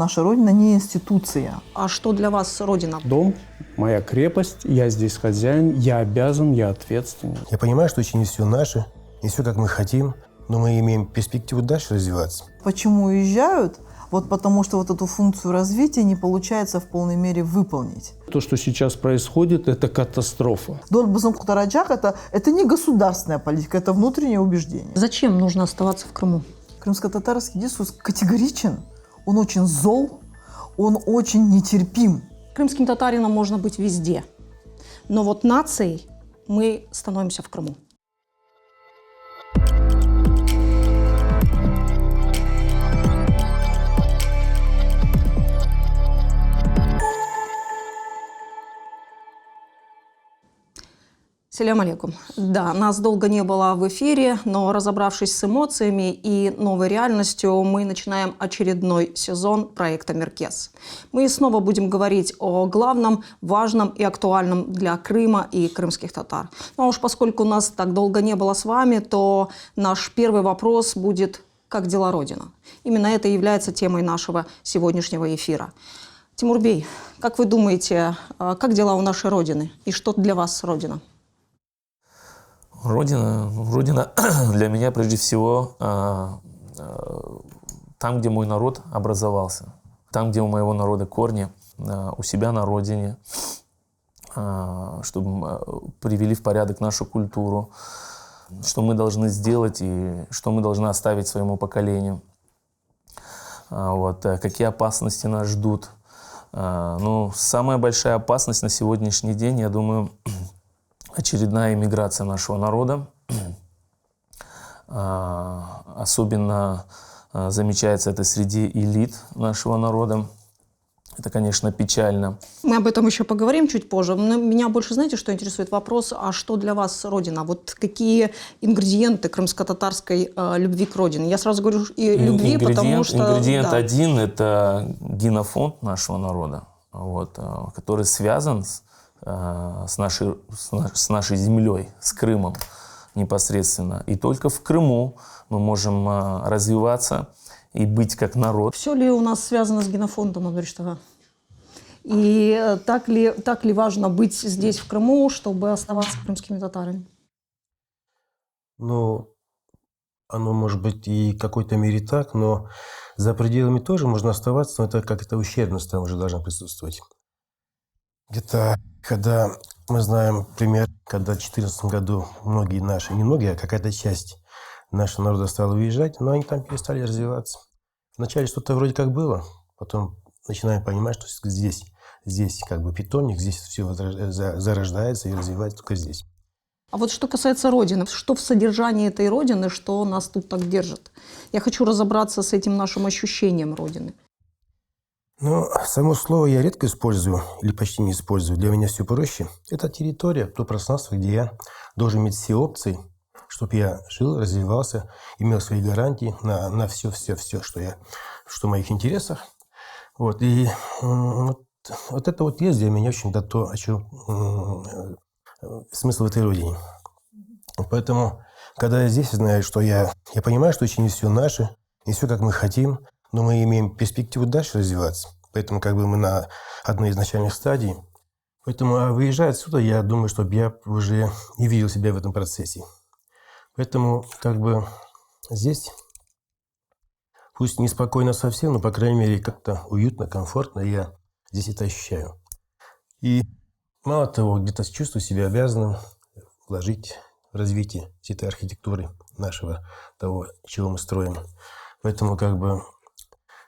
наша Родина не институция. А что для вас Родина? Дом, моя крепость, я здесь хозяин, я обязан, я ответственен. Я понимаю, что очень не все наше, не все как мы хотим, но мы имеем перспективу дальше развиваться. Почему уезжают? Вот потому что вот эту функцию развития не получается в полной мере выполнить. То, что сейчас происходит, это катастрофа. Дорбазон Кутараджак – это не государственная политика, это внутреннее убеждение. Зачем нужно оставаться в Крыму? Крымско-татарский дискурс категоричен, он очень зол, он очень нетерпим. Крымским татарином можно быть везде, но вот нацией мы становимся в Крыму. Салям алейкум. Да, нас долго не было в эфире, но разобравшись с эмоциями и новой реальностью, мы начинаем очередной сезон проекта «Меркес». Мы снова будем говорить о главном, важном и актуальном для Крыма и крымских татар. Ну а уж поскольку нас так долго не было с вами, то наш первый вопрос будет «Как дела Родина?». Именно это и является темой нашего сегодняшнего эфира. Тимурбей, как вы думаете, как дела у нашей Родины и что для вас Родина? Родина для меня прежде всего там, где мой народ образовался, там, где у моего народа корни, у себя на родине, чтобы привели в порядок нашу культуру, что мы должны сделать и что мы должны оставить своему поколению. Вот, какие опасности нас ждут. Ну, самая большая опасность на сегодняшний день, я думаю, очередная эмиграция нашего народа. Особенно замечается это среди элит нашего народа. Это, конечно, печально. Мы об этом еще поговорим чуть позже. Но меня больше, знаете, что интересует вопрос, а что для вас Родина? Вот какие ингредиенты крымско-татарской любви к Родине? Я сразу говорю и любви, потому что... Ингредиент один – это генофонд нашего народа, вот, который связан с нашей землей, с Крымом непосредственно. И только в Крыму мы можем развиваться и быть как народ. Все ли у нас связано с генофондом, Абдуришитага? И так ли важно быть здесь, в Крыму, чтобы оставаться крымскими татарами? Ну, оно может быть и в какой-то мере так, но за пределами тоже можно оставаться, но это как-то ущербность там уже должна присутствовать. Где-то, когда мы знаем пример, когда в 2014 году многие наши, не многие, а какая-то часть нашего народа стала уезжать, но они там перестали развиваться. Вначале что-то вроде как было, потом начинаем понимать, что здесь как бы питомник, здесь все зарождается и развивается только здесь. А вот что касается Родины, что в содержании этой Родины, что нас тут так держит? Я хочу разобраться с этим нашим ощущением Родины. Ну, само слово я редко использую или почти не использую. Для меня все проще. Это территория, то пространство, где я должен иметь все опции, чтобы я жил, развивался, имел свои гарантии на все, что в моих интересах. Вот. И вот это вот есть для меня очень то, о чем смысл в этой родине. Поэтому, когда я здесь знаю, что я понимаю, что очень не все наше, не все как мы хотим, но мы имеем перспективу дальше развиваться. Поэтому как бы мы на одной из начальных стадий. Поэтому, выезжая отсюда, я думаю, чтобы я уже не видел себя в этом процессе. Поэтому как бы здесь, пусть неспокойно совсем, но, по крайней мере, как-то уютно, комфортно, я здесь это ощущаю. И мало того, где-то чувствую себя обязанным вложить в развитие всей этой архитектуры нашего, того, чего мы строим. Поэтому как бы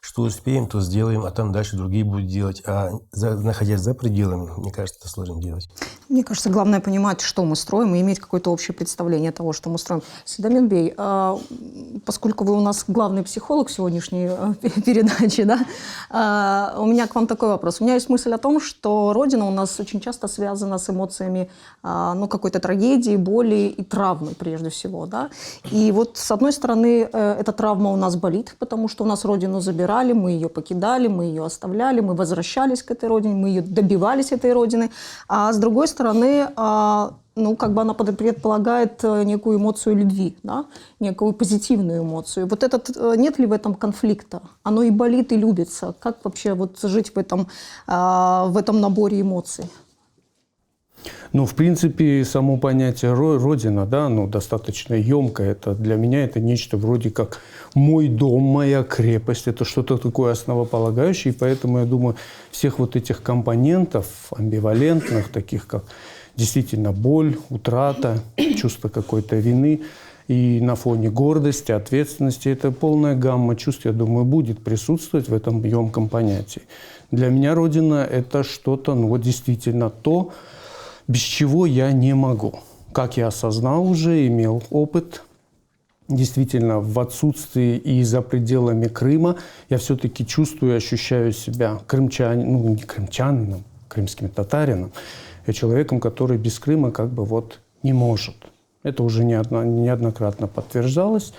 что успеем, то сделаем, а там дальше другие будут делать. А находясь за пределами, мне кажется, это сложно делать. Мне кажется, главное понимать, что мы строим, и иметь какое-то общее представление того, что мы строим. Седамин Бей, поскольку вы у нас главный психолог сегодняшней передачи, да, у меня к вам такой вопрос. У меня есть мысль о том, что Родина у нас очень часто связана с эмоциями какой-то трагедии, боли и травмы прежде всего. Да? И вот с одной стороны, эта травма у нас болит, потому что у нас Родину забирали, мы ее покидали, мы ее оставляли, мы возвращались к этой Родине, мы ее добивались этой Родины. А с другой стороны, ну, как бы она предполагает некую эмоцию любви, да? Некую позитивную эмоцию. Вот нет ли в этом конфликта? Оно и болит, и любится. Как вообще вот жить в этом наборе эмоций? Ну, в принципе, само понятие «родина», да, оно достаточно емкое. Это, для меня это нечто вроде как мой дом, моя крепость. Это что-то такое основополагающее. И поэтому, я думаю, всех вот этих компонентов амбивалентных, таких как действительно боль, утрата, чувство какой-то вины, и на фоне гордости, ответственности, это полная гамма чувств, я думаю, будет присутствовать в этом емком понятии. Для меня Родина – это что-то, ну вот действительно то, без чего я не могу. Как я осознал уже, имел опыт, действительно, в отсутствии и за пределами Крыма я все-таки чувствую и ощущаю себя крымчанином, ну не крымчанином, крымским татарином, а человеком, который без Крыма как бы вот не может. Это уже неоднократно подтверждалось.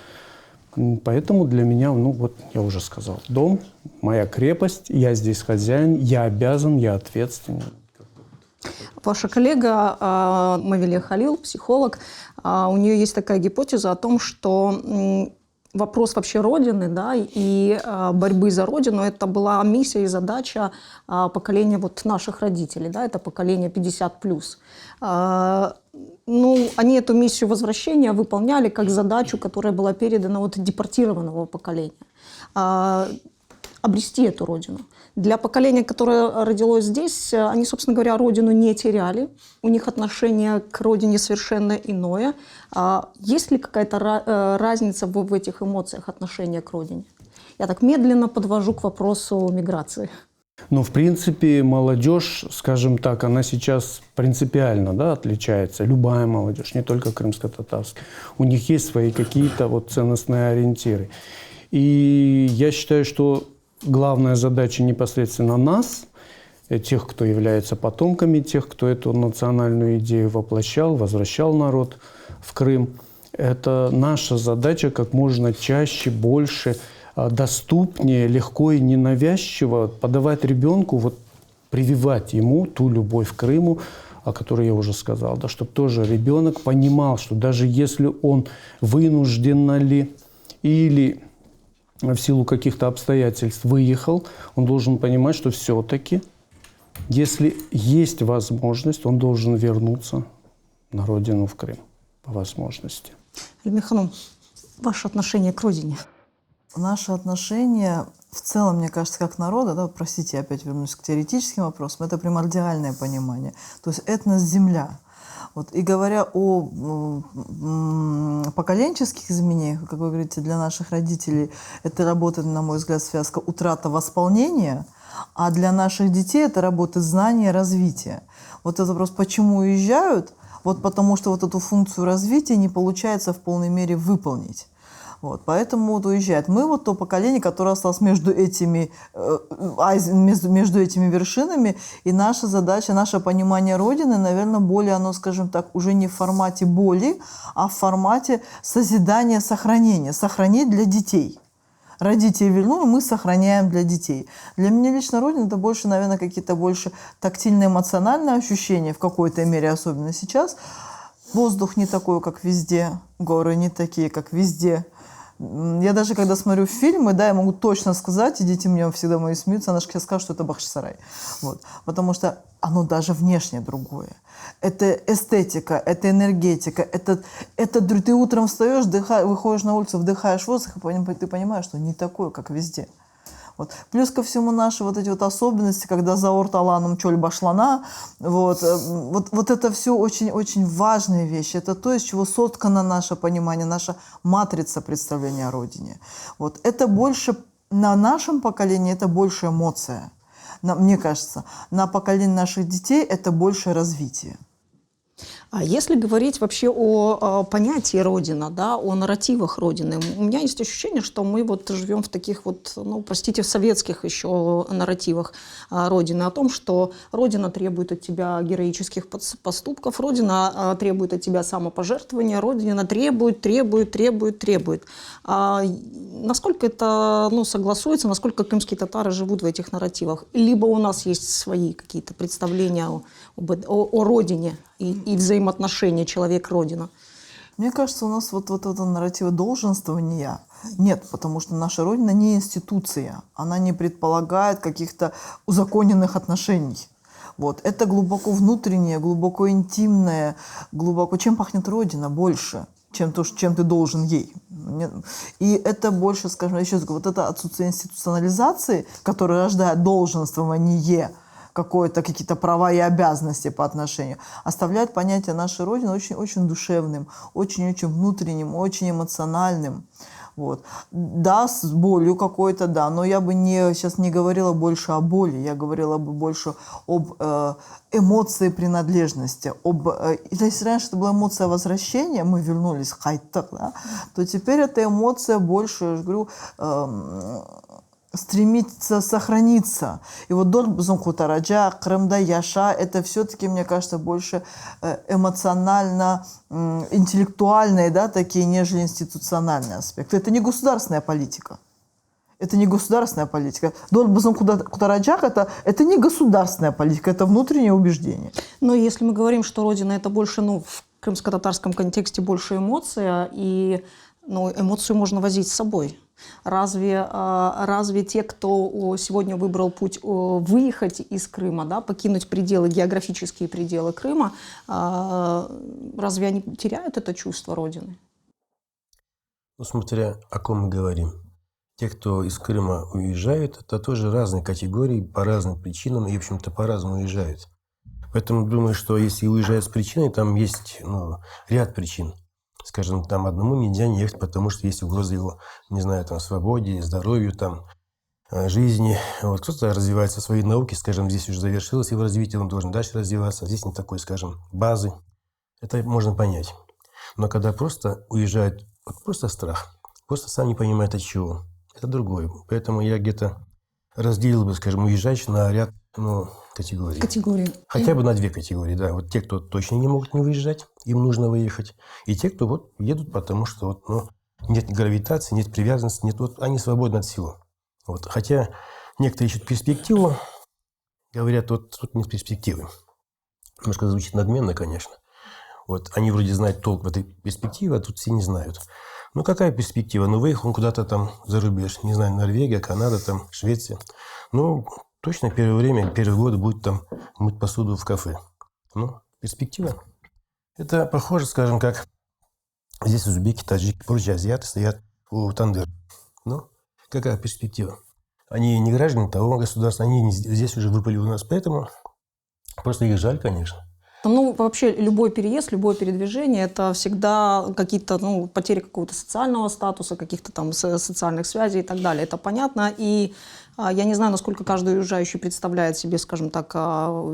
Поэтому для меня, ну вот я уже сказал, дом, моя крепость, я здесь хозяин, я обязан, я ответственен. Ваша коллега Мавиле Халил, психолог, у нее есть такая гипотеза о том, что вопрос вообще Родины, да, и борьбы за Родину – это была миссия и задача поколения вот наших родителей, да, это поколение 50+. Ну, они эту миссию возвращения выполняли как задачу, которая была передана от депортированного поколения. Обрести эту Родину. Для поколения, которое родилось здесь, они, собственно говоря, Родину не теряли. У них отношение к Родине совершенно иное. Есть ли какая-то разница в этих эмоциях отношения к Родине? Я так медленно подвожу к вопросу миграции. Ну, в принципе, молодежь, скажем так, она сейчас принципиально, да, отличается. Любая молодежь, не только крымско-татарская. У них есть свои какие-то вот ценностные ориентиры. И я считаю, что главная задача непосредственно нас, тех, кто является потомками, тех, кто эту национальную идею воплощал, возвращал народ в Крым, это наша задача как можно чаще, больше, доступнее, легко и ненавязчиво подавать ребенку, вот, прививать ему ту любовь к Крыму, о которой я уже сказал, да, чтобы тоже ребенок понимал, что даже если он вынужденно ли или в силу каких-то обстоятельств выехал, он должен понимать, что все-таки, если есть возможность, он должен вернуться на родину, в Крым, по возможности. Эльмир, ваше отношение к Родине? Наши отношения в целом, мне кажется, как народа, да, простите, я опять вернусь к теоретическим вопросам, это примордиальное понимание. То есть этнос – земля. Вот, и говоря о поколенческих изменениях, как вы говорите, для наших родителей это работает, на мой взгляд, связка утрата восполнения, а для наших детей это работает знание, развитие. Вот этот вопрос, почему уезжают? Вот потому что вот эту функцию развития не получается в полной мере выполнить. Вот, поэтому вот уезжают. Мы вот то поколение, которое осталось между этими вершинами, и наша задача, наше понимание Родины, наверное, более, оно, скажем так, уже не в формате боли, а в формате созидания, сохранения. Сохранить для детей. Родители вернули, мы сохраняем для детей. Для меня лично Родина – это больше, наверное, какие-то больше тактильно-эмоциональные ощущения, в какой-то мере, особенно сейчас. Воздух не такой, как везде, горы не такие, как везде. Я даже, когда смотрю фильмы, да, я могу точно сказать, и дети мне всегда мои смеются, она же скажет, что это Бахчисарай. Вот. Потому что оно даже внешне другое. Это эстетика, это энергетика, это ты утром встаешь, выходишь на улицу, вдыхаешь воздух, и ты понимаешь, что не такое, как везде. Вот. Плюс ко всему наши вот эти вот особенности, когда за орталаном чоль башлана, вот это все очень-очень важные вещи. Это то, из чего соткано наше понимание, наша матрица представления о Родине. Вот. Это больше, на нашем поколении это больше эмоция. Мне кажется, на поколении наших детей это больше развитие. А если говорить вообще о понятии Родина, да, о нарративах Родины, у меня есть ощущение, что мы вот живем в таких вот, ну, простите, в советских еще нарративах Родины, о том, что Родина требует от тебя героических поступков, Родина требует от тебя самопожертвования, Родина требует. Насколько это, ну, согласуется, насколько крымские татары живут в этих нарративах? Либо у нас есть свои какие-то представления о Родине и взаимодействии взаимоотношения человек-родина? Мне кажется, у нас вот этого нарратива долженствования нет, потому что наша Родина не институция, она не предполагает каких-то узаконенных отношений. Вот. Это глубоко внутреннее, глубоко интимное, глубоко... Чем пахнет Родина больше, чем то, чем ты должен ей? И это больше, скажем, еще раз говорю, вот это отсутствие институционализации, которое рождает долженствование, какие-то права и обязанности по отношению, оставляет понятие нашей Родины очень-очень душевным, очень-очень внутренним, очень эмоциональным. Вот. Да, с болью какой-то, да, но я бы сейчас не говорила больше о боли, я говорила бы больше об эмоции принадлежности. Если раньше это была эмоция возвращения, мы вернулись в хайттах, да, то теперь эта эмоция больше, я же говорю, стремится сохраниться. И вот Дорбзон Хутараджа, Крымда Яша, это все-таки, мне кажется, больше эмоционально, интеллектуальные, да, такие, нежели институциональные аспекты. Это не государственная политика. Это не государственная политика. Дорбзон Хутараджа это не государственная политика, это внутреннее убеждение. Но если мы говорим, что Родина это больше, в крымско-татарском контексте больше эмоция, и эмоцию можно возить с собой. Разве те, кто сегодня выбрал путь выехать из Крыма, да, покинуть географические пределы Крыма, разве они теряют это чувство Родины? Смотря о ком мы говорим. Те, кто из Крыма уезжают, это тоже разные категории, по разным причинам, и, в общем-то, по-разному уезжают. Поэтому думаю, что если уезжают с причиной, там есть ряд причин. Скажем, там одному нельзя не ехать, потому что есть угроза его, не знаю, там, свободе, здоровью, там, жизни. Вот кто-то развивается в своей науке, скажем, здесь уже завершилось его развитие, он должен дальше развиваться. Здесь нет такой, скажем, базы. Это можно понять. Но когда просто уезжают, просто страх, просто сам не понимает от чего, это другое. Поэтому я где-то разделил бы, скажем, уезжающих на ряд категорий. Хотя бы на 2 категории, да. Вот те, кто точно не могут не выезжать, им нужно выехать. И те, кто едут, потому что нет гравитации, нет привязанности, они свободны от всего. Вот. Хотя некоторые ищут перспективу, говорят, тут нет перспективы. Немножко звучит надменно, конечно. Вот. Они вроде знают толк в этой перспективе, а тут все не знают. Какая перспектива? Выехал он куда-то там за рубеж. Не знаю, Норвегия, Канада, там, Швеция. Точно первое время, первые годы будет там мыть посуду в кафе. Перспектива. Это похоже, скажем, как здесь узбеки, таджики, прочие азиаты стоят у тандыра. Какая перспектива? Они не граждане того государства, они здесь уже выпали у нас, поэтому просто их жаль, конечно. Вообще любой переезд, любое передвижение – это всегда какие-то, потери какого-то социального статуса, каких-то там социальных связей и так далее. Это понятно. И я не знаю, насколько каждый уезжающий представляет себе, скажем так,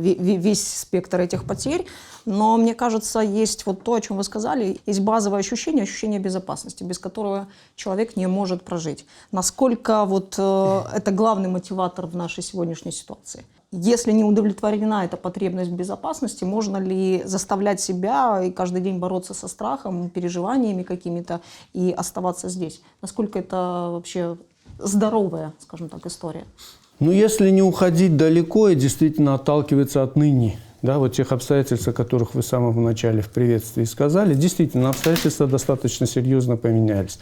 весь спектр этих потерь, но мне кажется, есть то, о чем вы сказали, есть базовое ощущение безопасности, без которого человек не может прожить. Насколько это главный мотиватор в нашей сегодняшней ситуации? Если не удовлетворена эта потребность в безопасности, можно ли заставлять себя и каждый день бороться со страхом, переживаниями какими-то и оставаться здесь? Насколько это вообще здоровая, скажем так, история? Если не уходить далеко и действительно отталкиваться от ныне, тех обстоятельств, о которых вы в самом начале в приветствии сказали, действительно, обстоятельства достаточно серьезно поменялись.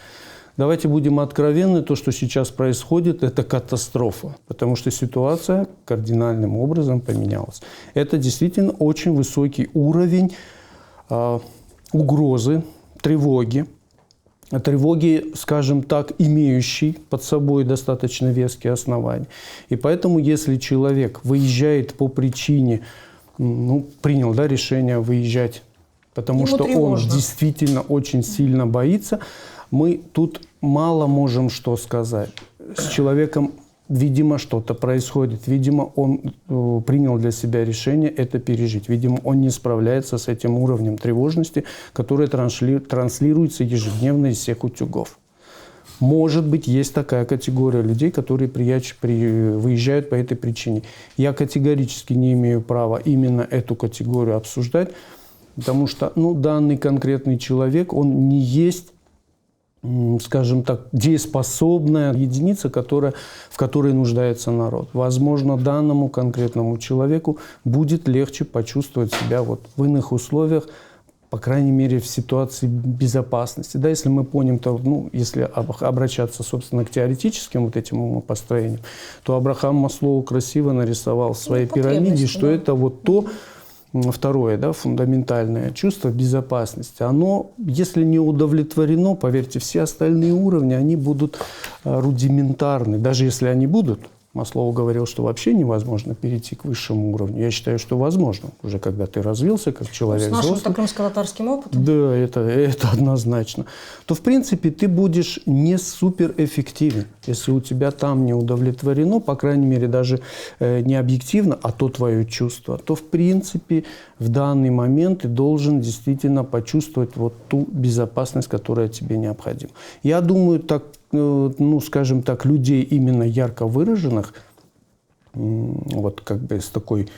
Давайте будем откровенны, то, что сейчас происходит, это катастрофа, потому что ситуация кардинальным образом поменялась. Это действительно очень высокий уровень угрозы, тревоги, скажем так, имеющий под собой достаточно веские основания. И поэтому, если человек выезжает по причине, принял решение выезжать, потому что он действительно очень сильно боится, мы тут мало можем что сказать. С человеком, видимо, что-то происходит. Видимо, он принял для себя решение это пережить. Видимо, он не справляется с этим уровнем тревожности, который транслируется ежедневно из всех утюгов. Может быть, есть такая категория людей, которые выезжают по этой причине. Я категорически не имею права именно эту категорию обсуждать, потому что данный конкретный человек, он не есть, скажем так, дееспособная единица, в которой нуждается народ. Возможно, данному конкретному человеку будет легче почувствовать себя в иных условиях, по крайней мере, в ситуации безопасности. Да, если мы помним, то, ну, если обращаться, собственно, к теоретическим вот этим умопостроениям, то Абрахам Маслоу красиво нарисовал в своей пирамиде, что это вот то, второе, да, фундаментальное чувство безопасности. Оно, если не удовлетворено, поверьте, все остальные уровни, они будут рудиментарны. Даже если они будут, Маслоу говорил, что вообще невозможно перейти к высшему уровню. Я считаю, что возможно, уже когда ты развился как человек С нашим взрослый. крымско-татарским опытом? Да, это однозначно. То, в принципе, ты будешь не суперэффективен, если у тебя там не удовлетворено, по крайней мере, даже не объективно, а то твое чувство, то, в принципе, в данный момент ты должен действительно почувствовать вот ту безопасность, которая тебе необходима. Я думаю, так, ну, скажем так, людей именно ярко выраженных, вот как бы с такой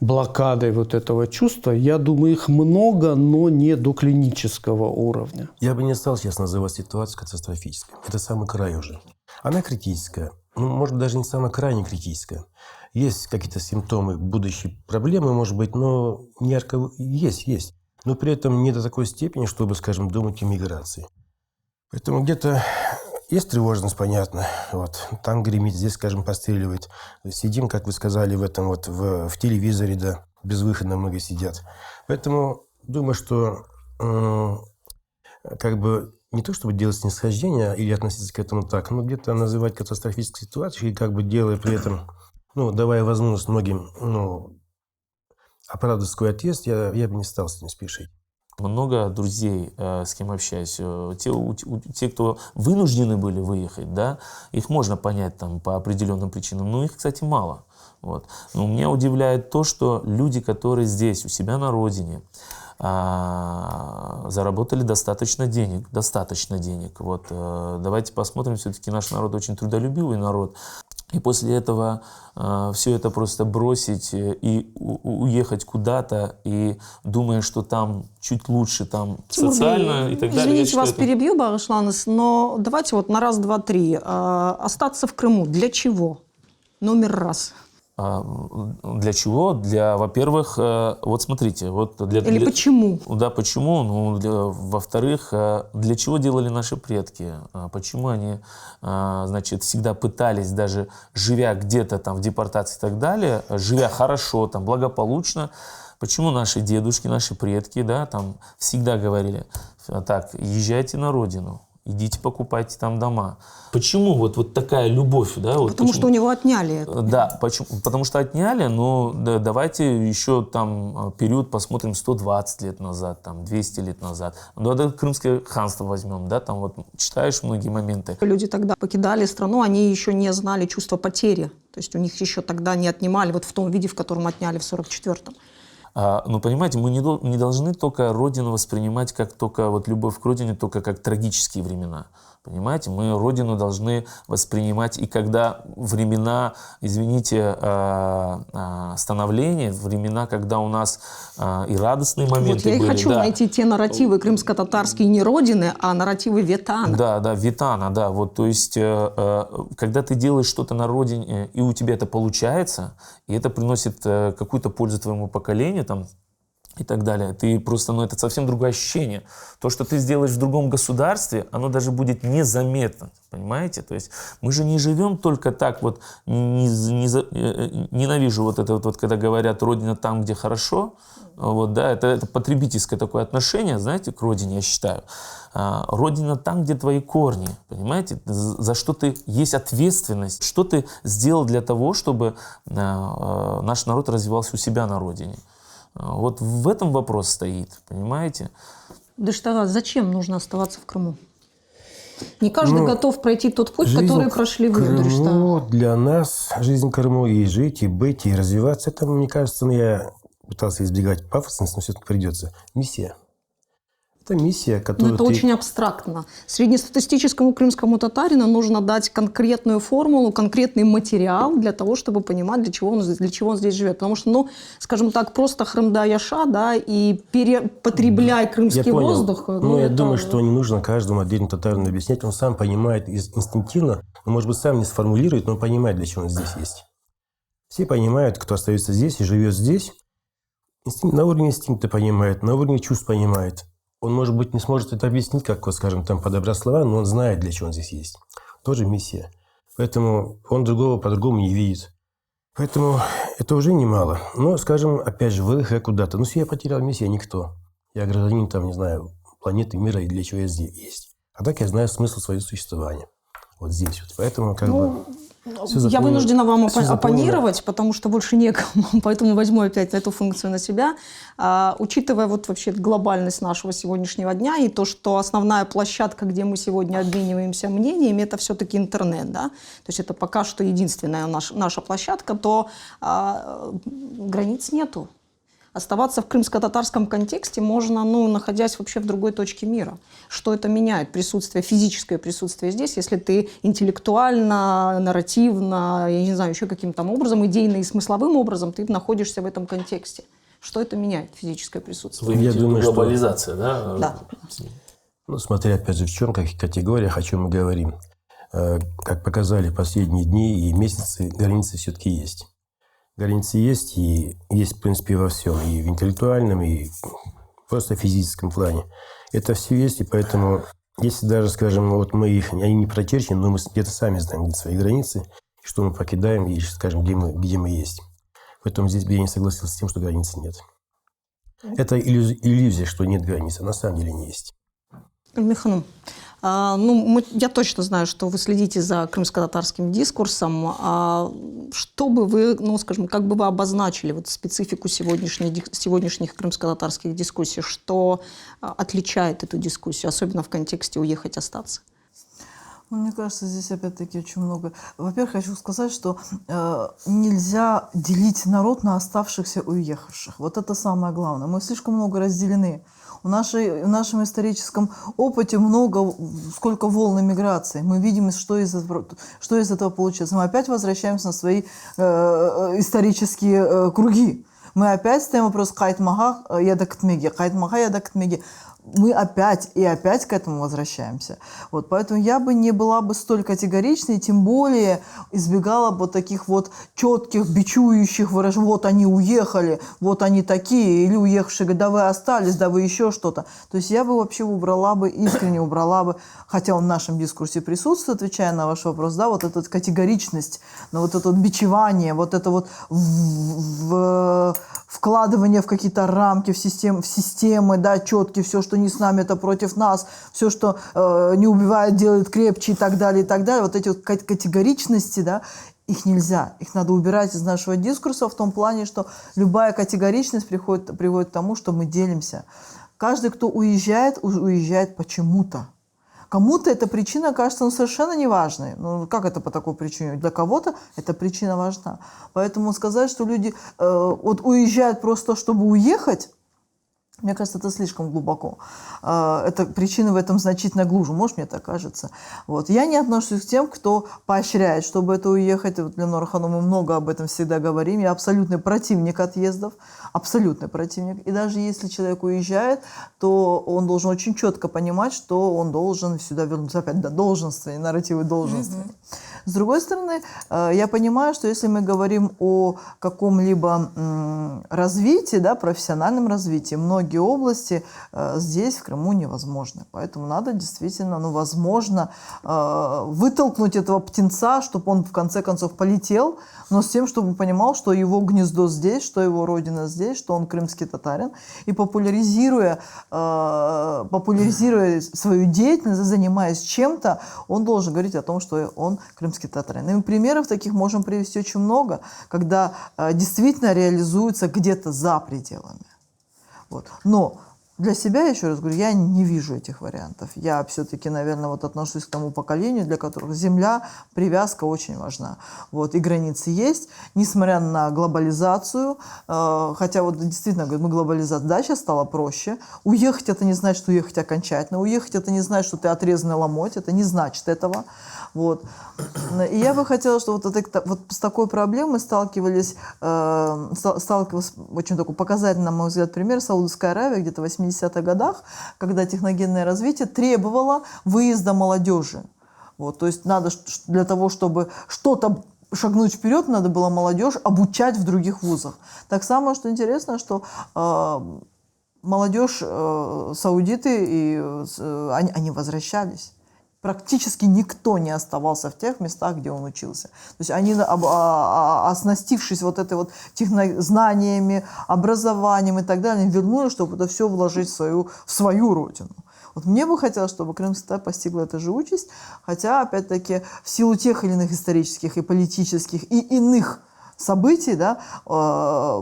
блокадой вот этого чувства, я думаю, их много, но не до клинического уровня. Я бы не стал сейчас называть ситуацию катастрофической. Это самый край уже. Она критическая. Ну, может, даже не самая крайне критическая. Есть какие-то симптомы будущей проблемы, может быть, но не ярко... Есть. Но при этом не до такой степени, чтобы, скажем, думать о миграции. Поэтому где-то есть тревожность, понятно. Вот. Там гремит, здесь, скажем, постреливает. Сидим, как вы сказали, в этом вот в телевизоре, да, безвыходно много сидят. Поэтому думаю, что как бы не то, чтобы делать снисхождение или относиться к этому так, но где-то называть катастрофической ситуацией, и как бы делая при этом, ну, давая возможность многим, ну, оправдывать свой отъезд, я бы не стал с ним спешить. Много друзей, с кем общаюсь, те, кто вынуждены были выехать, да, их можно понять там, по определенным причинам, но их, кстати, мало. Вот. Но меня удивляет то, что люди, которые здесь, у себя на родине, заработали достаточно денег. Вот. Давайте посмотрим, все-таки наш народ очень трудолюбивый народ. И после этого все это просто бросить и уехать куда-то, и думая, что там чуть лучше, там социально и так далее. Извините, вас перебью, Багышланыс, но давайте вот на раз, два, три. Остаться в Крыму для чего? Номер раз. Для чего? Во-первых, вот смотрите. Или почему? Да, почему? Во-вторых, для чего делали наши предки? Почему они, значит, всегда пытались, даже живя где-то там в депортации и так далее, живя хорошо, там, благополучно, почему наши дедушки, наши предки, да, там всегда говорили, так, езжайте на родину, идите покупайте там дома. Почему вот такая любовь? Да, вот потому что у него отняли это. Да, потому что отняли, но давайте еще там период посмотрим 120 лет назад, там 200 лет назад. Ну, это Крымское ханство возьмем, да, там вот читаешь многие моменты. Люди тогда покидали страну, они еще не знали чувства потери. То есть у них еще тогда не отнимали вот в том виде, в котором отняли в 1944-м. Ну, понимаете, мы не должны только Родину воспринимать как только вот любовь к Родине, только как трагические времена. Понимаете, мы Родину должны воспринимать и когда времена, извините, становления, времена, когда у нас и радостные моменты были. Вот я и хочу найти те нарративы крымско-татарские не Родины, а нарративы Ветана. Да, Ветана, да. Вот, то есть, когда ты делаешь что-то на Родине, и у тебя это получается, и это приносит какую-то пользу твоему поколению, там, и так далее. Ты просто, это совсем другое ощущение. То, что ты сделаешь в другом государстве, оно даже будет незаметно. Понимаете? То есть мы же не живем только так, вот ненавижу вот это вот, когда говорят «Родина там, где хорошо». Вот, да, это потребительское такое отношение, знаете, к Родине, я считаю. Родина там, где твои корни, понимаете? За что ты есть ответственность, что ты сделал для того, чтобы наш народ развивался у себя на Родине. Вот в этом вопрос стоит, понимаете? Дыштага, зачем нужно оставаться в Крыму? Не каждый готов пройти тот путь, который прошли вы, Дыштага. Для нас жизнь в Крыму и жить, и быть, и развиваться, это, мне кажется, я пытался избегать пафосности, но все-таки придется. Миссия. Это миссия, которую это очень абстрактно. Среднестатистическому крымскому татарину нужно дать конкретную формулу, конкретный материал для того, чтобы понимать, для чего он здесь живет. Потому что, скажем так, просто хрымда яша, да, и перепотребляй крымский воздух. Я думаю, что не нужно каждому отдельно татарину объяснять. Он сам понимает инстинктивно, может быть, сам не сформулирует, но понимает, для чего он здесь есть. Все понимают, кто остается здесь и живет здесь. На уровне инстинкта понимает, на уровне чувств понимает. Он, может быть, не сможет это объяснить, как, вот, скажем, там подобрать слова, но он знает, для чего он здесь есть. Тоже миссия. Поэтому он другого по-другому не видит. Поэтому это уже немало. Но, скажем, опять же, выехать куда-то. Ну, если я потерял миссию, я никто. Я гражданин, там, не знаю, планеты, мира, и для чего я здесь есть. А так я знаю смысл своего существования. Вот здесь вот. Поэтому как бы... Я вынуждена вам оппонировать, потому что больше некому, поэтому возьму опять эту функцию на себя. Учитывая вот вообще глобальность нашего сегодняшнего дня и то, что основная площадка, где мы сегодня обмениваемся мнениями, это все-таки интернет, да? То есть это пока что единственная наша площадка, то границ нету. Оставаться в крымско-татарском контексте можно, находясь вообще в другой точке мира. Что это меняет? Физическое присутствие здесь, если ты интеллектуально, нарративно, я не знаю, еще каким-то образом, идейно и смысловым образом ты находишься в этом контексте. Что это меняет, физическое присутствие? Вы имеете в виду думаю, глобализация, да? Да. Ну, смотря, опять же, в чем, каких категориях, о чем мы говорим. Как показали последние дни и месяцы, границы все-таки есть. Границы есть, и есть, в принципе, во всем. И в интеллектуальном, и просто в физическом плане. Это все есть, и поэтому, если даже, скажем, вот мы их, они не прочерчены, но мы где-то сами знаем, где свои границы, что мы покидаем, и, скажем, где мы есть. Поэтому здесь бы я не согласился с тем, что границ нет. Это иллюзия, что нет границ, а на самом деле не есть. Михаил, я точно знаю, что вы следите за крымско-татарским дискурсом. Что бы вы, как бы вы обозначили вот специфику сегодняшних крымско-татарских дискуссий? Что отличает эту дискуссию, особенно в контексте «уехать, остаться»? Мне кажется, здесь опять-таки очень много. Во-первых, хочу сказать, что нельзя делить народ на оставшихся и уехавших. Вот это самое главное. Мы слишком много разделены. В нашем историческом опыте сколько волн эмиграции. Мы видим, что из этого получается. Мы опять возвращаемся на свои исторические круги. Мы опять ставим вопрос «Кайтмага ядакатмеги», «Кайтмага ядакатмеги». Мы опять и опять к этому возвращаемся. Вот, поэтому я бы не была бы столь категоричной, тем более избегала бы таких вот четких, бичующих выражений. Вот они уехали, вот они такие, или уехавшие говорят, да вы остались, да вы еще что-то. То есть я бы вообще искренне убрала бы, хотя он в нашем дискурсе присутствует, отвечая на ваш вопрос, да, вот эта категоричность, но вот это вот бичевание, вот это вот вкладывание в какие-то рамки, в системы, да, четкие, все, что не с нами, это против нас, все, что не убивает, делает крепче и так далее, и так далее. Вот эти вот категоричности, да, их нельзя. Их надо убирать из нашего дискурса в том плане, что любая категоричность приводит к тому, что мы делимся. Каждый, кто уезжает почему-то. Кому-то эта причина кажется совершенно неважной. Как это по такой причине? Для кого-то эта причина важна. Поэтому сказать, что люди уезжают просто, чтобы уехать, мне кажется, это слишком глубоко. Это причина в этом значительно глубже. Может, мне так кажется. Вот. Я не отношусь к тем, кто поощряет, чтобы это уехать. Вот для Нурхану мы много об этом всегда говорим. Я абсолютный противник отъездов. Абсолютный противник. И даже если человек уезжает, то он должен очень четко понимать, что он должен сюда вернуться. Опять, да, долженствование, нарративы долженствования. С другой стороны, я понимаю, что если мы говорим о каком-либо развитии, да, профессиональном развитии, многие области здесь, в Крыму, невозможны. Поэтому надо действительно, возможно, вытолкнуть этого птенца, чтобы он в конце концов полетел, но с тем, чтобы он понимал, что его гнездо здесь, что его родина здесь, что он крымский татарин. И популяризируя свою деятельность, занимаясь чем-то, он должен говорить о том, что он крымский татарин. И примеров таких можем привести очень много, когда действительно реализуется где-то за пределами. Вот. Но для себя, еще раз говорю, я не вижу этих вариантов. Я все-таки, наверное, отношусь к тому поколению, для которого земля, привязка очень важна. Вот. И границы есть, несмотря на глобализацию. Хотя действительно, мы глобализация, да, сейчас стало проще. Уехать — это не значит, что уехать окончательно. Уехать — это не значит, что ты отрезанный ломоть. Это не значит этого. Вот. И я бы хотела, чтобы с такой проблемой сталкивались очень такой показательный, на мой взгляд, пример Саудовская Аравия где-то в 80-х годах, когда техногенное развитие требовало выезда молодежи. Вот. То есть надо для того, чтобы что-то шагнуть вперед, надо было молодежь обучать в других вузах. Так само, что интересно, что молодежь, саудиты, они возвращались. Практически никто не оставался в тех местах, где он учился. То есть они, оснастившись вот этой вот знаниями, образованием и так далее, вернулись, чтобы это все вложить в свою родину. Вот мне бы хотелось, чтобы Крымская Татар постигла эту же участь, хотя, опять-таки, в силу тех или иных исторических и политических и иных событий, да,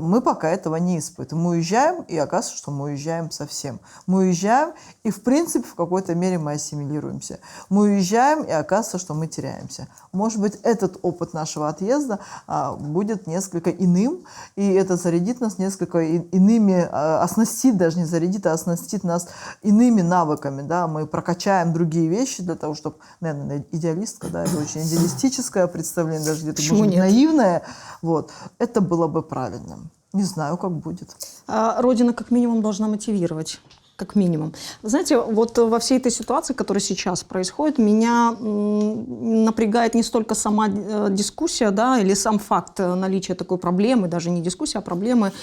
мы пока этого не испытываем. Мы уезжаем, и оказывается, что мы уезжаем совсем. Мы уезжаем, и, в принципе, в какой-то мере мы ассимилируемся. Мы уезжаем, и оказывается, что мы теряемся. Может быть, этот опыт нашего отъезда будет несколько иным, и это зарядит нас несколько иными, оснастит, даже не зарядит, а оснастит нас иными навыками. Да? Мы прокачаем другие вещи для того, чтобы, наверное, идеалистка, да, это очень идеалистическое представление, даже где-то, может быть, наивное. Вот. Это было бы правильным. Не знаю, как будет. Родина как минимум должна мотивировать. Как минимум. Вы знаете, вот во всей этой ситуации, которая сейчас происходит, меня напрягает не столько сама дискуссия, да, или сам факт наличия такой проблемы, даже не дискуссия, а проблемы,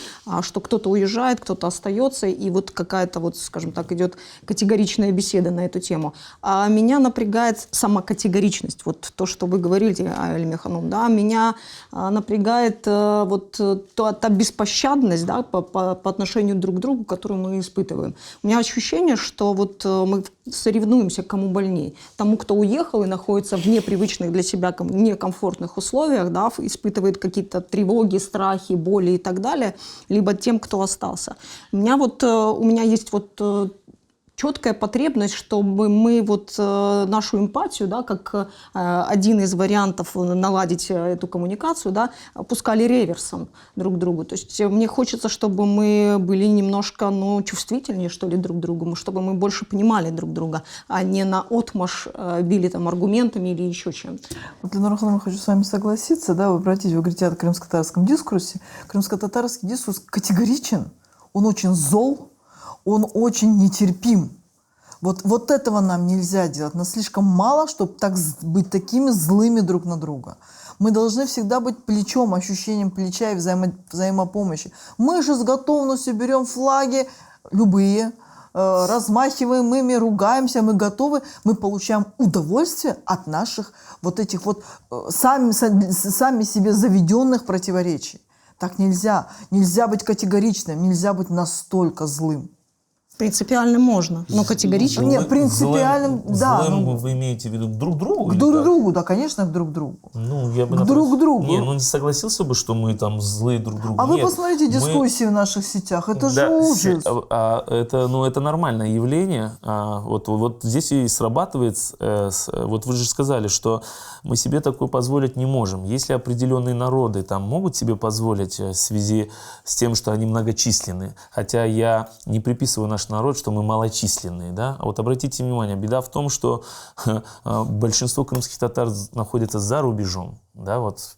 что кто-то уезжает, кто-то остается, и вот какая-то, вот, скажем так, идет категоричная беседа на эту тему. А меня напрягает сама категоричность, вот то, что вы говорили, Айльми Ханум, да, меня напрягает вот та беспощадность, да, по отношению друг к другу, которую мы испытываем. У меня ощущение, что вот мы соревнуемся, кому больнее. Тому, кто уехал и находится в непривычных для себя, некомфортных условиях, да, испытывает какие-то тревоги, страхи, боли и так далее, либо тем, кто остался. У меня есть вот четкая потребность, чтобы мы вот нашу эмпатию, да, как один из вариантов наладить эту коммуникацию, да, пускали реверсом друг к другу. То есть мне хочется, чтобы мы были немножко, чувствительнее, что ли, друг к другу, чтобы мы больше понимали друг друга, а не наотмашь били там аргументами или еще чем-то. Вот, Ленора Ханумовна, хочу с вами согласиться, да, вы говорите о крымско-татарском дискурсе. Крымско-татарский дискурс категоричен, он очень зол, он очень нетерпим. Вот этого нам нельзя делать. Нас слишком мало, чтобы быть такими злыми друг на друга. Мы должны всегда быть плечом, ощущением плеча и взаимопомощи. Мы же с готовностью берем флаги, любые, размахиваем ими, ругаемся, мы готовы, мы получаем удовольствие от наших вот этих вот сами себе заведенных противоречий. Так нельзя. Нельзя быть категоричным, нельзя быть настолько злым. Принципиально можно, но категорично. Нет, принципиально, да. Злым вы имеете в виду друг другу? К друг другу, да, конечно, к друг другу. Я бы друг другу. Не согласился бы, что мы там злые друг другу. А вы посмотрите дискуссии в наших сетях, это же ужас. Это нормальное явление. Вот здесь и срабатывает, вот вы же сказали, что мы себе такое позволить не можем. Если определенные народы там могут себе позволить в связи с тем, что они многочисленны, хотя я не приписываю наш народ, что мы малочисленные, да. А вот обратите внимание, беда в том, что большинство крымских татар находятся за рубежом, да, вот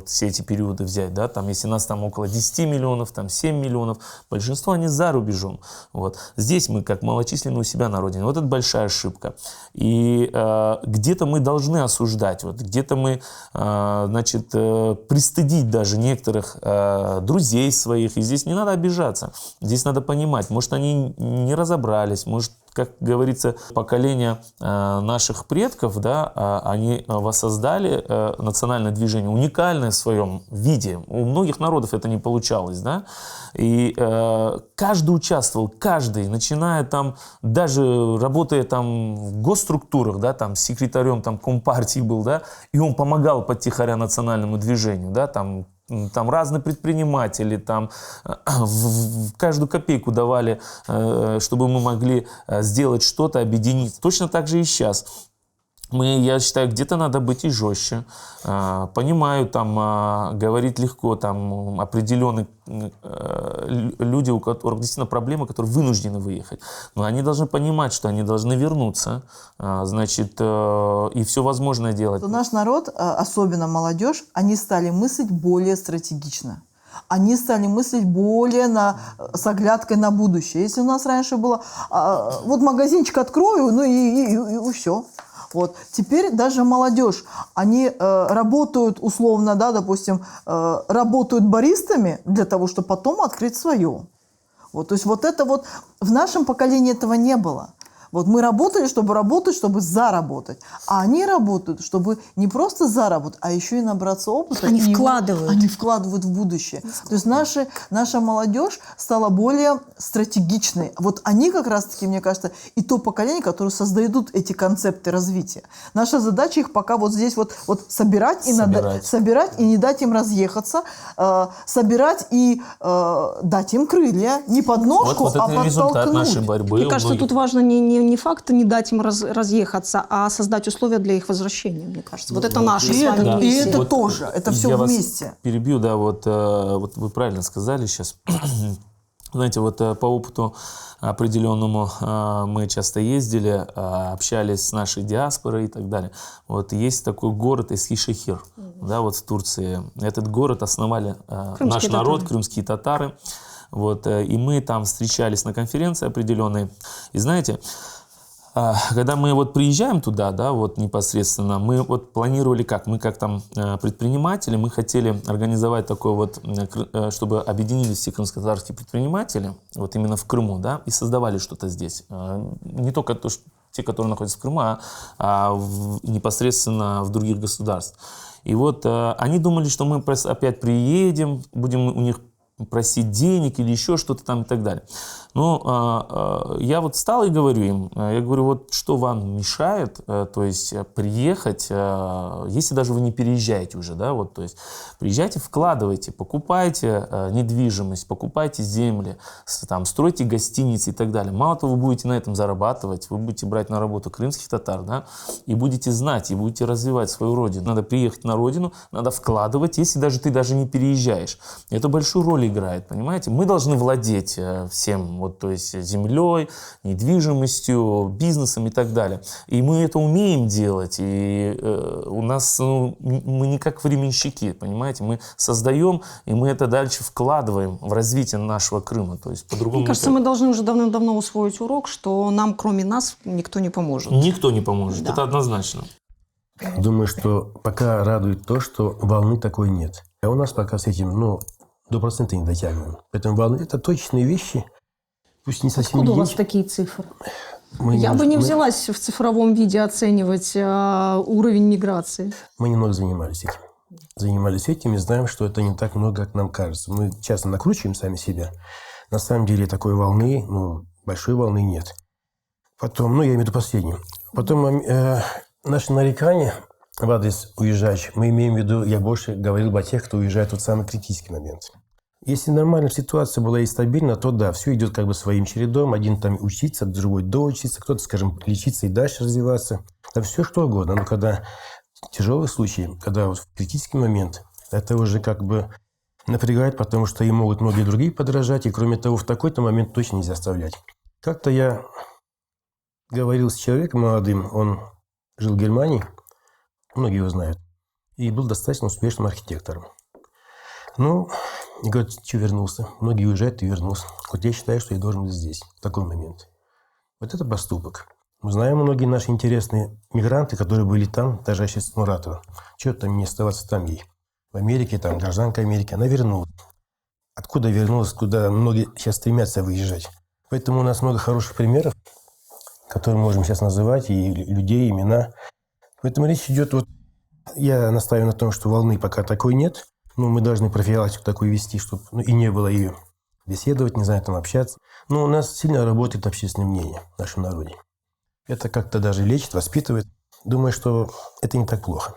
все эти периоды взять, да, там, если нас там около 10 миллионов, там 7 миллионов, большинство они за рубежом. Вот. Здесь мы как малочисленные у себя на родине. Вот это большая ошибка. И где-то мы должны осуждать, вот, где-то мы, пристыдить даже некоторых друзей своих. И здесь не надо обижаться, здесь надо понимать, может, они не разобрались, может, как говорится, поколение наших предков, да, они воссоздали национальное движение уникальное в своем виде. У многих народов это не получалось, да. И каждый участвовал, начиная там, даже работая там в госструктурах, да, там секретарем там компартии был, да, и он помогал подтихаря национальному движению, да, там разные предприниматели, там в каждую копейку давали, чтобы мы могли сделать что-то, объединить. Точно так же и сейчас. Я считаю, где-то надо быть и жестче. Понимаю, там говорить легко, там определенные люди, у которых действительно проблемы, которые вынуждены выехать. Но они должны понимать, что они должны вернуться, и все возможное делать. Наш народ, особенно молодежь, они стали мыслить более стратегично. Они стали мыслить более с оглядкой на будущее. Если у нас раньше было, вот магазинчик открою, и все. Вот. Теперь даже молодежь, они работают условно, да, допустим, работают баристами для того, чтобы потом открыть свое. Вот. То есть вот это вот в нашем поколении этого не было. Вот мы работали, чтобы заработать. А они работают, чтобы не просто заработать, а еще и набраться опыта. Они и вкладывают. Они вкладывают в будущее. То есть наша молодежь стала более стратегичной. Вот они как раз-таки, мне кажется, и то поколение, которое создают эти концепты развития. Наша задача их пока вот здесь вот собирать и не дать им разъехаться, собирать и дать им крылья. Не подножку, Вот а это результат подтолкнуть. нашей борьбы. Мне кажется, тут важно не факт не дать им разъехаться, а создать условия для их возвращения, мне кажется. Вот это наша с вами Да. И миссия. это тоже, это все я вас вместе. перебью, да, вот вы правильно сказали сейчас. Знаете, вот по опыту определенному мы часто ездили, общались с нашей диаспорой и так далее. Вот есть такой город Эскишехир, да, вот в Турции. Этот город основали наш народ, крымские татары. Вот, и мы там встречались на конференции определенной. И знаете, когда мы вот приезжаем туда, да, вот непосредственно, мы вот планировали как? Мы как там предприниматели, мы хотели организовать такой вот, чтобы объединились все крымско-татарские предприниматели, вот именно в Крыму, да, и создавали что-то здесь. Не только то, что те, которые находятся в Крыму, а непосредственно в других государствах. И вот они думали, что мы опять приедем, будем у них просить денег или еще что-то там и так далее. Но я вот встал и говорю им, я говорю, вот что вам мешает, то есть приехать, если даже вы не переезжаете уже, да, вот, то есть приезжайте, вкладывайте, покупайте недвижимость, покупайте земли, там, стройте гостиницы и так далее. Мало того, вы будете на этом зарабатывать, вы будете брать на работу крымских татар, да, и будете знать, и будете развивать свою родину. Надо приехать на родину, надо вкладывать, если даже ты даже не переезжаешь. Это большую роль играет, понимаете? Мы должны владеть всем, вот, то есть землей, недвижимостью, бизнесом и так далее. И мы это умеем делать, и у нас, мы не как временщики, понимаете? Мы создаем, и мы это дальше вкладываем в развитие нашего Крыма. То есть по-другому. Мне кажется, мы должны уже давным-давно усвоить урок, что нам, кроме нас, никто не поможет. Никто не поможет, Да. это однозначно. Думаю, что пока радует то, что волны такой нет. А у нас пока с этим, до процента не дотягиваем. Поэтому волны – это точные вещи, пусть не совсем Откуда у вас единичные. такие цифры? Мы Я бы не мы- взялась в цифровом виде оценивать уровень миграции. Мы немного занимались этим. Занимались этим и знаем, что это не так много, как нам кажется. Мы часто накручиваем сами себя. На самом деле такой волны, большой волны нет. Потом, я имею в виду последнюю. Потом наши нарекания в адрес уезжающих, мы имеем в виду, я больше говорил бы о тех, кто уезжает в тот самый критический момент. Если нормальная ситуация была и стабильна, то да, все идет как бы своим чередом. Один там учиться, другой доучиться, кто-то, скажем, лечиться и дальше развиваться. Там все что угодно. Но когда тяжелые случаи, когда вот в критический момент, это уже как бы напрягает, потому что им могут многие другие подражать. И кроме того, в такой-то момент точно нельзя оставлять. Как-то я говорил с человеком молодым, он жил в Германии, многие его знают, и был достаточно успешным архитектором. И говорит, что вернулся? Многие уезжают, ты вернулся. Вот я считаю, что я должен быть здесь, в такой момент. Вот это поступок. Мы знаем многие наши интересные мигранты, которые были там, даже сейчас Муратова. Чего там не оставаться там ей? В Америке, там, гражданка Америки, она вернулась. Откуда вернулась, куда многие сейчас стремятся выезжать. Поэтому у нас много хороших примеров, которые можем сейчас называть, и людей, имена. Поэтому речь идет, я настаиваю на том, что волны пока такой нет. Мы должны профилактику такую вести, чтобы и не было ее. Беседовать, не знаю, там общаться. Но у нас сильно работает общественное мнение в нашем народе. Это как-то даже лечит, воспитывает. Думаю, что это не так плохо.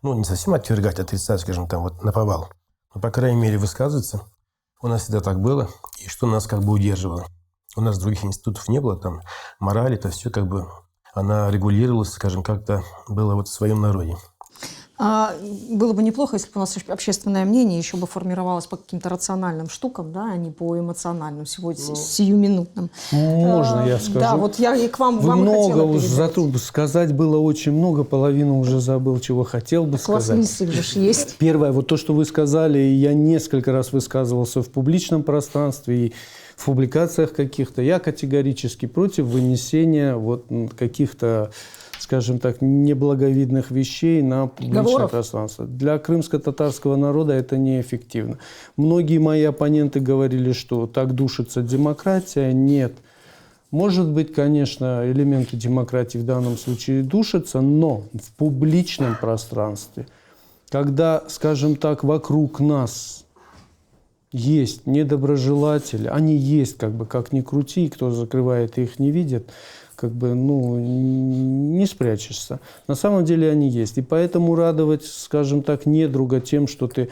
Не совсем отвергать, отрицать, скажем, там наповал. Но, по крайней мере, высказываться. У нас всегда так было, и что нас как бы удерживало. У нас других институтов не было, там мораль, это все как бы, она регулировалась, скажем, как-то было в своем народе. Было бы неплохо, если бы у нас общественное мнение еще бы формировалось по каким-то рациональным штукам, да, а не по эмоциональным, сиюминутным. Можно я скажу? Да, вот я и к вам, Вы вам много хотела уже передать. сказать было очень много, половину уже забыл, чего хотел бы Так у вас сказать. листик же есть. Первое, то, что вы сказали, я несколько раз высказывался в публичном пространстве и в публикациях каких-то. Я категорически против вынесения каких-то, скажем так, неблаговидных вещей на публичное Говоров. пространство. Для крымско-татарского народа это неэффективно. Многие мои оппоненты говорили, что так душится демократия. Нет. Может быть, конечно, элементы демократии в данном случае душатся, но в публичном пространстве, когда, скажем так, вокруг нас есть недоброжелатели, они есть, как ни крути, кто закрывает и их не видит, не спрячешься. На самом деле они есть. И поэтому радовать, скажем так, недруга тем, что ты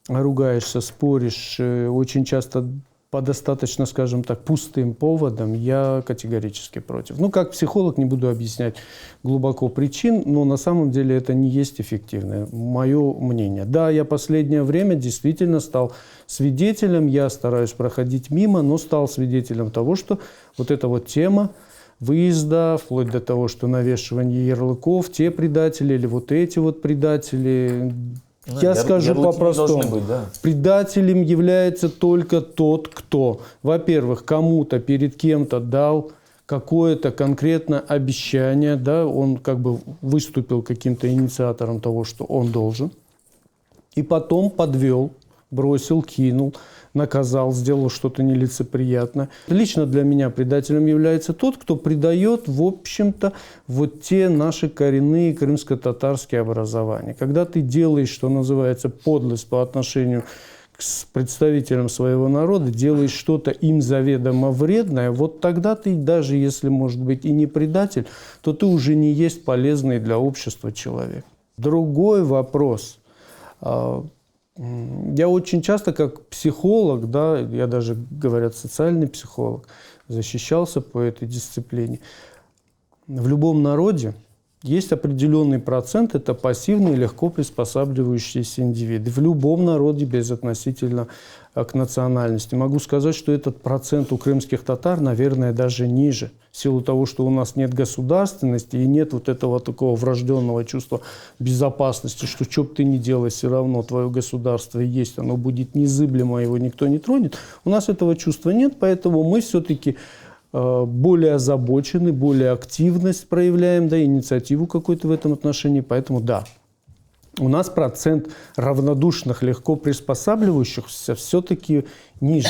ругаешься, споришь, очень часто по достаточно, скажем так, пустым поводам, я категорически против. Как психолог не буду объяснять глубоко причин, но на самом деле это не есть эффективно, мое мнение. Да, я последнее время действительно стал свидетелем, я стараюсь проходить мимо, но стал свидетелем того, что вот эта вот тема выезда, вплоть до того, что навешивание ярлыков, те предатели или вот эти вот предатели. Я скажу по-простому. Предателем является только тот, кто, во-первых, кому-то перед кем-то дал какое-то конкретное обещание, да, он выступил каким-то инициатором того, что он должен, и потом подвел, бросил, кинул, наказал, сделал что-то нелицеприятное. Лично для меня предателем является тот, кто предает, в общем-то, вот те наши коренные крымско-татарские образования. Когда ты делаешь, что называется, подлость по отношению к представителям своего народа, делаешь что-то им заведомо вредное, вот тогда ты, даже если, может быть, и не предатель, то ты уже не есть полезный для общества человек. Другой вопрос. Я очень часто, как психолог, да, я даже, говорят, социальный психолог, защищался по этой дисциплине. В любом народе есть определенный процент, это пассивные, легко приспосабливающиеся индивиды. В любом народе, безотносительно к национальности. Могу сказать, что этот процент у крымских татар, наверное, даже ниже. В силу того, что у нас нет государственности и нет вот этого такого врожденного чувства безопасности, что бы ты ни делал, все равно твое государство есть, оно будет незыблемо, его никто не тронет. У нас этого чувства нет, поэтому мы все-таки более озабочены, более активность проявляем, да, инициативу какую-то в этом отношении. Поэтому да, у нас процент равнодушных, легко приспосабливающихся все-таки ниже.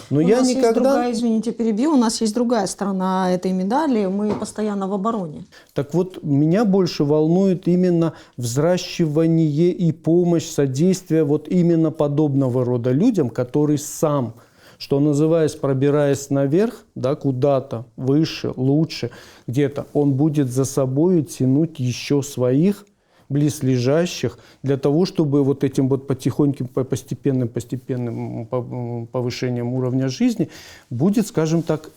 Но у нас есть другая, извините, перебью, у нас есть другая сторона этой медали, мы постоянно в обороне. Так вот, меня больше волнует именно взращивание и помощь, содействие вот именно подобного рода людям, который сам, что называется, пробираясь наверх, да, куда-то выше, лучше, где-то, он будет за собой тянуть еще своих близлежащих для того, чтобы вот этим вот потихоньким, постепенным повышением уровня жизни будет, скажем так,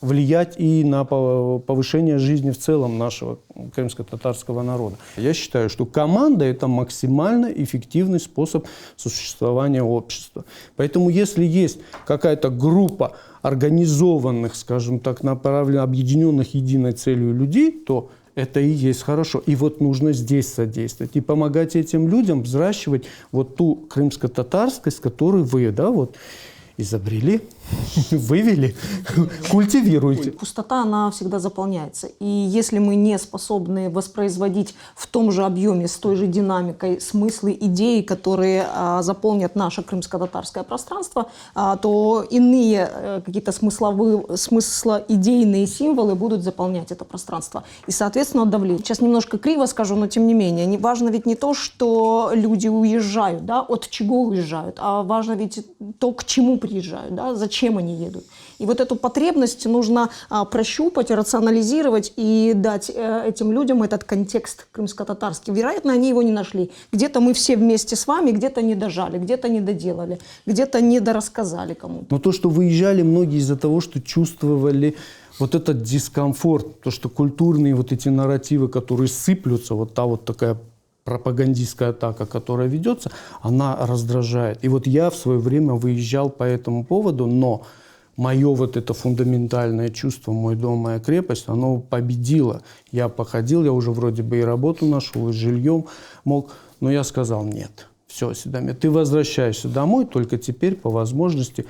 влиять и на повышение жизни в целом нашего крымско-татарского народа. Я считаю, что команда – это максимально эффективный способ существования общества. Поэтому если есть какая-то группа организованных, скажем так, направленных, объединенных единой целью людей, то это и есть хорошо. И вот нужно здесь содействовать и помогать этим людям взращивать вот ту крымско-татарскость, которую вы, да, вот, изобрели, вывели, культивируете. Пустота, она всегда заполняется. И если мы не способны воспроизводить в том же объеме, с той же динамикой смыслы, идеи, которые заполнят наше крымско-татарское пространство, то иные какие-то смыслоидейные символы будут заполнять это пространство. И, соответственно, давление. Сейчас немножко криво скажу, но тем не менее. Важно ведь не то, что люди уезжают, да, от чего уезжают, а важно ведь то, к чему приезжают, да, зачем они едут. И вот эту потребность нужно прощупать, рационализировать и дать этим людям этот контекст крымско-татарский. Вероятно, они его не нашли. Где-то мы все вместе с вами, где-то не дожали, где-то не доделали, где-то не дорассказали кому-то. Но то, что выезжали многие из-за того, что чувствовали вот этот дискомфорт, то, что культурные вот эти нарративы, которые сыплются, вот та вот такая пропагандистская атака, которая ведется, она раздражает. И вот я в свое время выезжал по этому поводу, но мое вот это фундаментальное чувство «мой дом, моя крепость», оно победило. Я походил, я уже вроде бы и работу нашел, и жильем мог, но я сказал нет. Все, Седамир, ты возвращаешься домой, только теперь по возможности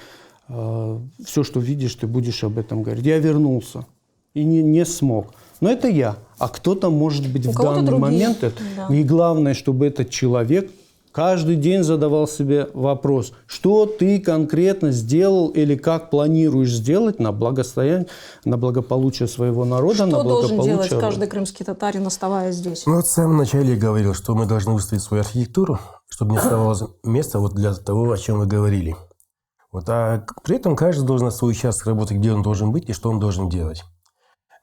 все, что видишь, ты будешь об этом говорить. Я вернулся и не смог. Но это я. а кто-то, может быть, У в кого-то данный другие, момент... да. И главное, чтобы этот человек каждый день задавал себе вопрос, что ты конкретно сделал или как планируешь сделать на благосостояние, на благополучие своего народа, на Что должен благополучие делать рода. каждый крымский татарин, оставаясь здесь? Ну вот в самом начале я говорил, что мы должны выставить свою архитектуру, чтобы не оставалось места вот для того, о чем вы говорили. Вот, а при этом каждый должен на свой участок работать, где он должен быть и что он должен делать.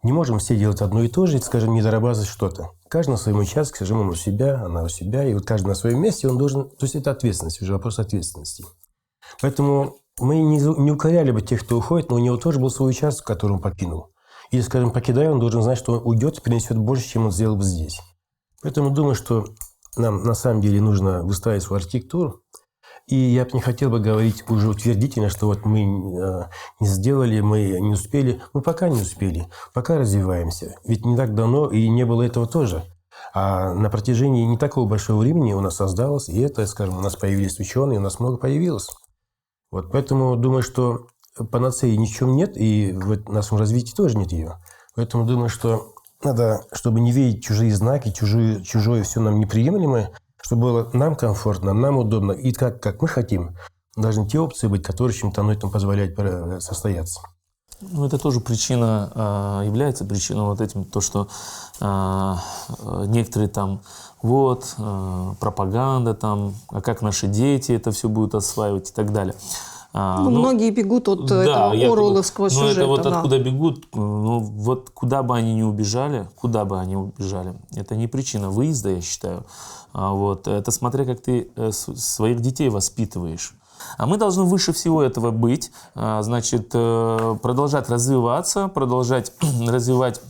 Не можем все делать одно и то же, скажем, не дорабатывать что-то. Каждый на своем участке, скажем, он у себя, она у себя, и вот каждый на своем месте, он должен... То есть это ответственность, уже вопрос ответственности. Поэтому мы не укоряли бы тех, кто уходит, но у него тоже был свой участок, который он покинул. И, скажем, покидая, он должен знать, что он уйдет и принесет больше, чем он сделал бы здесь. Поэтому думаю, что нам на самом деле нужно выстраивать свою архитектуру. И я бы не хотел бы говорить уже утвердительно, что вот мы не сделали, мы не успели. Мы пока не успели, пока развиваемся. Ведь не так давно и не было этого тоже. А на протяжении не такого большого времени у нас создалось, и это, скажем, у нас появились ученые, у нас много появилось. Вот поэтому думаю, что панацеи ни в чем нет, и в нашем развитии тоже нет ее. Поэтому думаю, что надо, чтобы не видеть чужие знаки, чужое все нам неприемлемое, чтобы было нам комфортно, нам удобно, и как мы хотим, должны те опции быть, которые чем-то оно этому позволяет состояться. Ну, это тоже причина, является причиной вот этим, то, что некоторые там, вот, пропаганда там, а как наши дети это все будут осваивать и так далее. Многие бегут от этого оруэлловского сюжета. Это вот да. откуда бегут, ну вот куда бы они ни убежали, это не причина выезда, я считаю. Вот, это смотря как ты своих детей воспитываешь. А мы должны выше всего этого быть, значит, продолжать развиваться, продолжать развивать,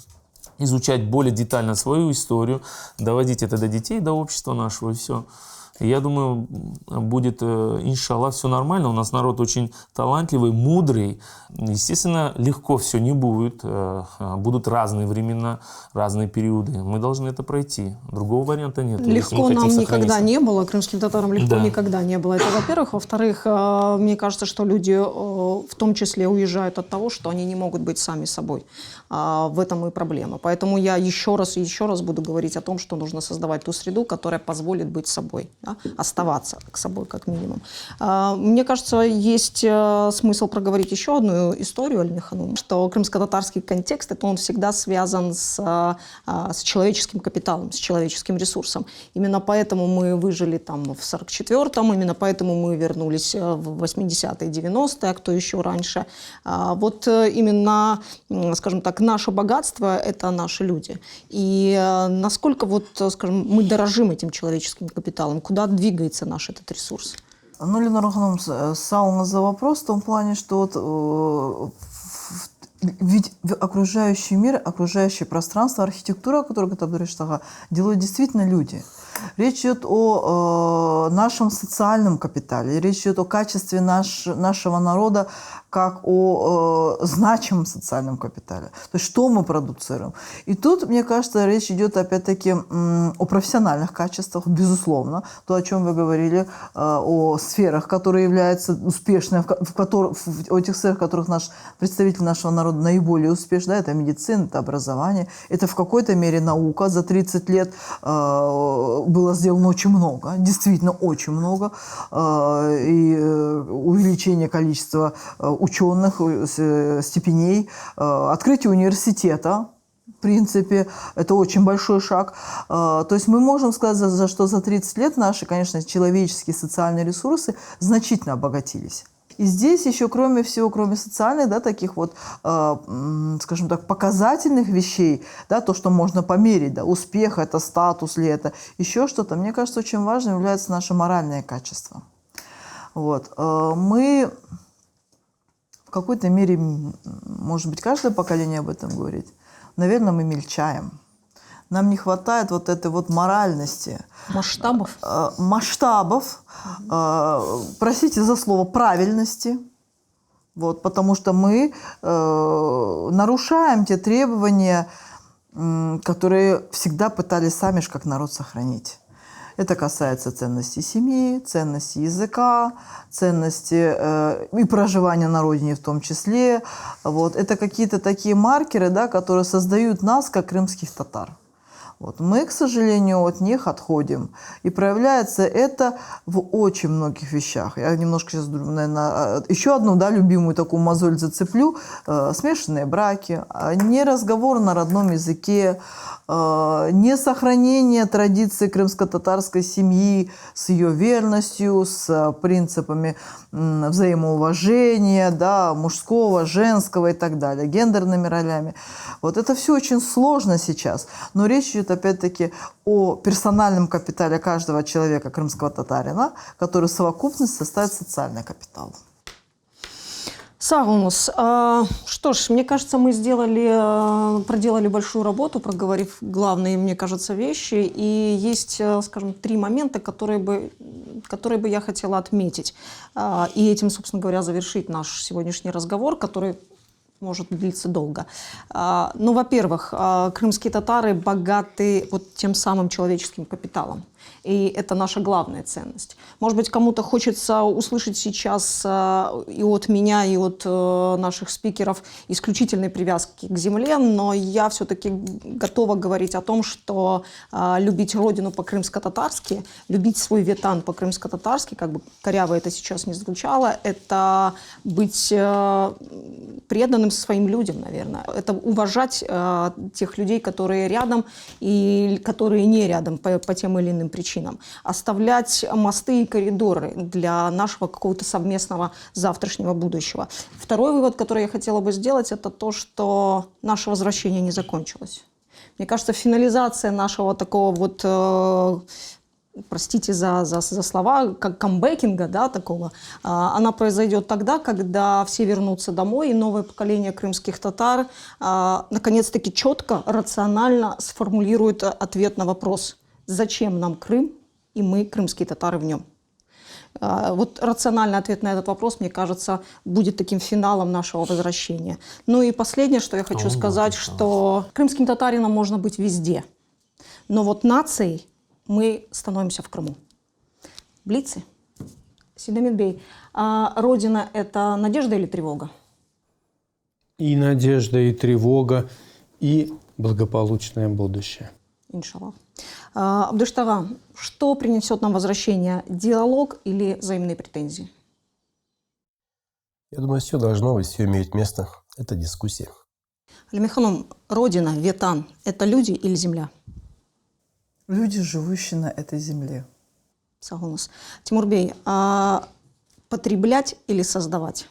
изучать более детально свою историю, доводить это до детей, до общества нашего, и все. И я думаю, будет, иншаллах, все нормально. У нас народ очень талантливый, мудрый. Естественно, легко все не будет. Будут разные времена, разные периоды. Мы должны это пройти. Другого варианта нет. Легко нам никогда не было, крымским татарам легко Да. никогда не было. Это, во-первых. Во-вторых, мне кажется, что люди в том числе уезжают от того, что они не могут быть сами собой. В этом и проблема. Поэтому я еще раз буду говорить о том, что нужно создавать ту среду, которая позволит быть собой, да? Оставаться к собой как минимум. Мне кажется, есть смысл проговорить еще одну историю, Альмиханум, что крымско-татарский контекст, это он всегда связан с человеческим капиталом, с человеческим ресурсом. Именно поэтому мы выжили там в 44-м, именно поэтому мы вернулись в 80-е, 90-е, а кто еще раньше. Вот именно, скажем так, наше богатство – это наши люди. И насколько, вот, скажем, мы дорожим этим человеческим капиталом, куда двигается наш этот ресурс? Ну, Ленора Ханым, сауна за вопрос в том плане, что вот, ведь окружающий мир, окружающее пространство, архитектура, о которой говорит Абдурештага, делают действительно люди. Речь идет о нашем социальном капитале, речь идет о качестве нашего народа как о значимом социальном капитале. То есть что мы продуцируем. И тут, мне кажется, речь идет опять-таки о профессиональных качествах, безусловно. То, о чем вы говорили, о сферах, которые являются успешными, в этих сферах, в которых наш представитель нашего народа наиболее успешен, да, это медицина, это образование, это в какой-то мере наука. За 30 лет было сделано очень много, действительно очень много. И увеличение количества ученых, степеней, открытие университета, в принципе, это очень большой шаг. То есть мы можем сказать, что за 30 лет наши, конечно, человеческие социальные ресурсы значительно обогатились. И здесь еще, кроме всего, кроме социальных, да, таких вот, скажем так, показательных вещей, да, то, что можно померить, да, успех, это статус ли это, еще что-то, мне кажется, очень важным является наше моральное качество. Вот. Мы в какой-то мере, может быть, каждое поколение об этом говорит, наверное, мы мельчаем. Нам не хватает вот этой вот моральности. Масштабов? Масштабов, простите за слово, правильности. Вот, потому что мы нарушаем те требования, которые всегда пытались сами же как народ сохранить. Это касается ценностей семьи, ценностей языка, ценности и проживания на родине в том числе. Вот. Это какие-то такие маркеры, да, которые создают нас, как крымских татар. Вот. Мы, к сожалению, от них отходим. И проявляется это в очень многих вещах. Я немножко сейчас, наверное, еще одну, да, любимую такую мозоль зацеплю. Смешанные браки, не разговор на родном языке, не сохранение традиций крымско-татарской семьи с ее верностью, с принципами взаимоуважения, да, мужского, женского и так далее, гендерными ролями. Вот это все очень сложно сейчас. Но речь идет опять-таки о персональном капитале каждого человека, крымского татарина, который в совокупности составит социальный капитал. Сагунус, что ж, мне кажется, мы проделали большую работу, проговорив главные, мне кажется, вещи. И есть, скажем, 3 момента, которые бы я хотела отметить. И этим, собственно говоря, завершить наш сегодняшний разговор, который может длиться долго. Ну, во-первых, крымские татары богаты вот тем самым человеческим капиталом. И это наша главная ценность. Может быть, кому-то хочется услышать сейчас и от меня, и от наших спикеров исключительной привязки к земле, но я все-таки готова говорить о том, что любить родину по-крымско-татарски, любить свой ветан по-крымско-татарски, как бы коряво это сейчас не звучало, это быть преданным своим людям, наверное. Это уважать тех людей, которые рядом и которые не рядом по тем или иным причинам. Оставлять мосты и коридоры для нашего какого-то совместного завтрашнего будущего. Второй вывод, который я хотела бы сделать, это то, что наше возвращение не закончилось. Мне кажется, финализация нашего такого вот, простите за слова, как камбэкинга, да, такого, она произойдет тогда, когда все вернутся домой, и новое поколение крымских татар наконец-таки четко, рационально сформулирует ответ на вопрос: зачем нам Крым, и мы, крымские татары, в нем? Вот рациональный ответ на этот вопрос, мне кажется, будет таким финалом нашего возвращения. Ну и последнее, что я хочу сказать, что крымским татарином можно быть везде, но вот нацией мы становимся в Крыму. Блицы. Седамит Бей, Родина – это надежда или тревога? И надежда, и тревога, и благополучное будущее. Иншаллах. Абдыштага, что принесет нам возвращение? Диалог или взаимные претензии? Я думаю, все должно быть, все имеет место. Это дискуссия. Алимиханом, Родина, ветан – это люди или земля? Люди, живущие на этой земле. Сагунус. Тимурбей, потреблять или создавать?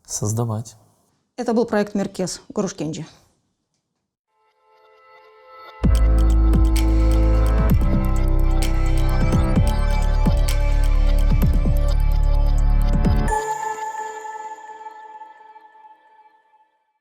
Создавать. Это был проект Меркес. Горушкенджи.